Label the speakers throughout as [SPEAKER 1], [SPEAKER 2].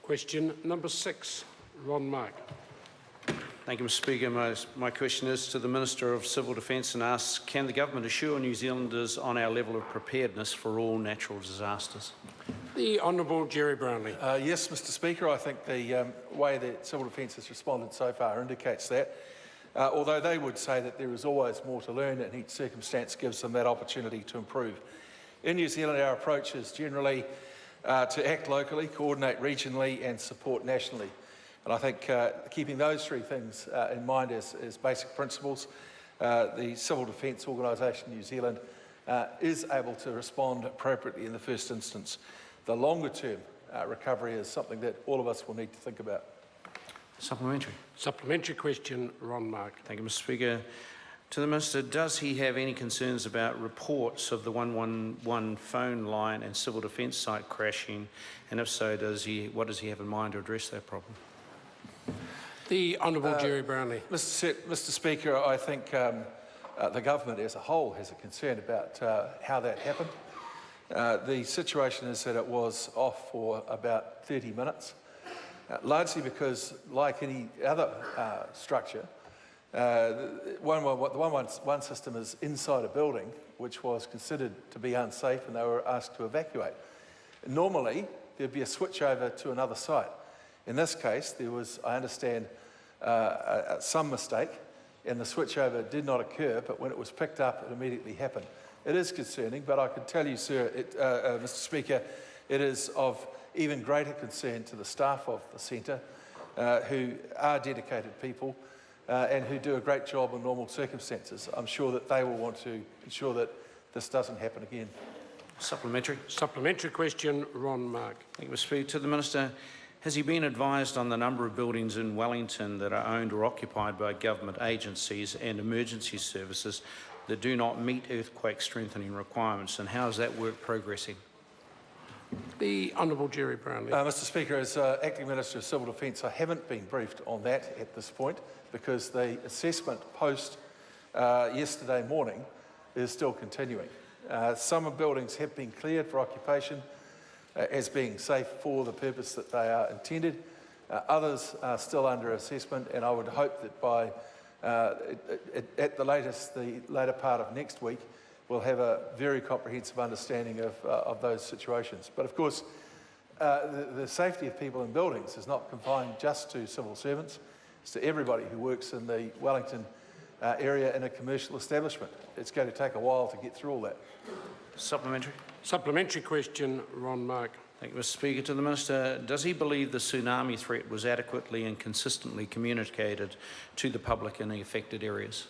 [SPEAKER 1] Question number 6, Ron Mark.
[SPEAKER 2] Thank you, Mr Speaker. My question is to the Minister of Civil Defence and asks, can the Government assure New Zealanders on our level of preparedness for all natural disasters?
[SPEAKER 1] The Honourable Jerry Brownlee.
[SPEAKER 3] Yes, Mr Speaker, I think the way that Civil Defence has responded so far indicates that, although they would say that there is always more to learn and each circumstance gives them that opportunity to improve. In New Zealand, our approach is generally to act locally, coordinate regionally and support nationally. And I think keeping those three things in mind as basic principles, the Civil Defence Organisation New Zealand is able to respond appropriately in the first instance. The longer term recovery is something that all of us will need to think about.
[SPEAKER 2] Supplementary.
[SPEAKER 1] Supplementary question, Ron Mark.
[SPEAKER 2] Thank you, Mr Speaker. To the Minister, does he have any concerns about reports of the 111 phone line and Civil Defence site crashing? And if so, what does he have in mind to address that problem?
[SPEAKER 1] The Honourable Jerry Brownlee.
[SPEAKER 3] Mr Speaker, I think the government as a whole has a concern about how that happened. The situation is that it was off for about 30 minutes, largely because, like any other structure, the 111 system is inside a building which was considered to be unsafe and they were asked to evacuate. Normally, there'd be a switch over to another site. In this case, there was, I understand, some mistake and the switchover did not occur, but when it was picked up, it immediately happened. It is concerning, but I can tell you, sir, Mr Speaker, it is of even greater concern to the staff of the centre, who are dedicated people and who do a great job in normal circumstances. I'm sure that they will want to ensure that this doesn't happen again.
[SPEAKER 2] Supplementary.
[SPEAKER 1] Supplementary question, Ron Mark.
[SPEAKER 2] Thank you, Mr Speaker. To the Minister, has he been advised on the number of buildings in Wellington that are owned or occupied by government agencies and emergency services that do not meet earthquake strengthening requirements, and how is that work progressing?
[SPEAKER 1] The Honourable Jerry Brownlee.
[SPEAKER 3] Mr Speaker, as Acting Minister of Civil Defence, I haven't been briefed on that at this point because the assessment post yesterday morning is still continuing. Some buildings have been cleared for occupation as being safe for the purpose that they are intended. Others are still under assessment, and I would hope that by at the latest, the later part of next week, we'll have a very comprehensive understanding of those situations. But of course, the safety of people in buildings is not confined just to civil servants. It's to everybody who works in the Wellington area in a commercial establishment. It's going to take a while to get through all that.
[SPEAKER 2] Supplementary.
[SPEAKER 1] Supplementary question, Ron Mark.
[SPEAKER 2] Thank you, Mr Speaker. To the Minister, does he believe the tsunami threat was adequately and consistently communicated to the public in the affected areas?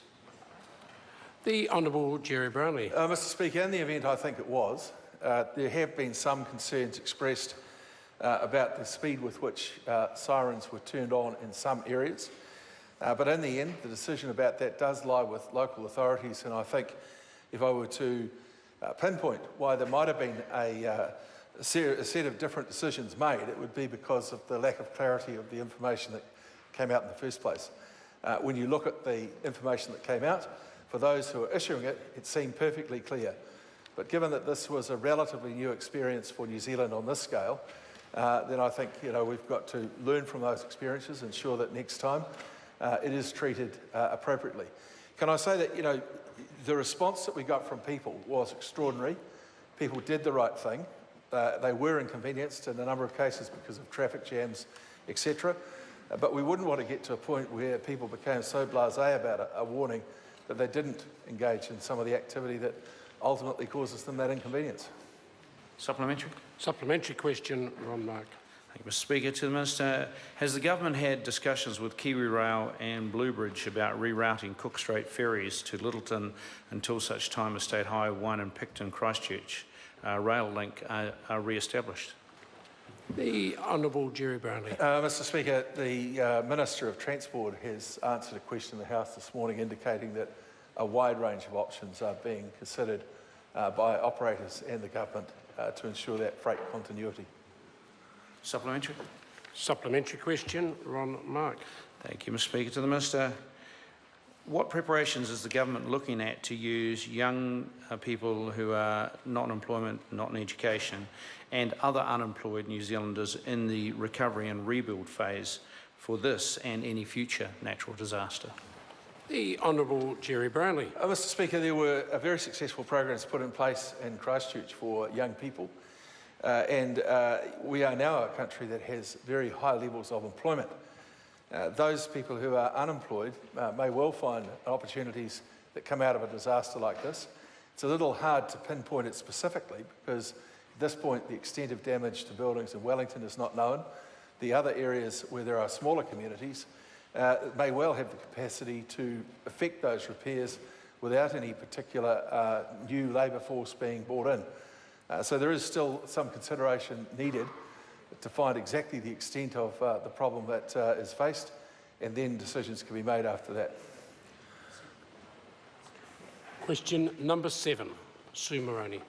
[SPEAKER 1] The Honourable Jerry Brownlee.
[SPEAKER 3] Mr Speaker, in the event I think it was, there have been some concerns expressed about the speed with which sirens were turned on in some areas. But in the end, the decision about that does lie with local authorities, and I think if I were to pinpoint why there might have been a set of different decisions made, it would be because of the lack of clarity of the information that came out in the first place. When you look at the information that came out, for those who are issuing it, it seemed perfectly clear. But given that this was a relatively new experience for New Zealand on this scale, then I think we've got to learn from those experiences and ensure that next time it is treated appropriately. Can I say that the response that we got from people was extraordinary. People did the right thing. They were inconvenienced in a number of cases because of traffic jams, etc. But we wouldn't want to get to a point where people became so blasé about a warning that they didn't engage in some of the activity that ultimately causes them that inconvenience.
[SPEAKER 2] Supplementary.
[SPEAKER 1] Supplementary question, Ron Mark.
[SPEAKER 2] Thank you, Mr Speaker. To the Minister, has the Government had discussions with Kiwi Rail and Bluebridge about rerouting Cook Strait ferries to Littleton until such time as State Highway 1 and Picton Christchurch rail link are re-established?
[SPEAKER 1] The Honourable Jerry Brownlee.
[SPEAKER 3] Mr Speaker, the Minister of Transport has answered a question in the House this morning indicating that a wide range of options are being considered by operators and the Government to ensure that freight continuity.
[SPEAKER 2] Supplementary.
[SPEAKER 1] Supplementary question, Ron Mark.
[SPEAKER 2] Thank you, Mr Speaker. To the Minister, What preparations is the government looking at to use young people who are not in employment, not in education, and other unemployed New Zealanders in the recovery and rebuild phase for this and any future natural disaster?
[SPEAKER 1] The Honourable Jerry Brownlee.
[SPEAKER 3] Mr Speaker, there were very successful programs put in place in Christchurch for young people, and we are now a country that has very high levels of employment. Those people who are unemployed may well find opportunities that come out of a disaster like this. It's a little hard to pinpoint it specifically because at this point the extent of damage to buildings in Wellington is not known. The other areas where there are smaller communities may well have the capacity to effect those repairs without any particular new labour force being brought in. So there is still some consideration needed to find exactly the extent of the problem that is faced, and then decisions can be made after that.
[SPEAKER 1] Question number 7, Sue Moroney.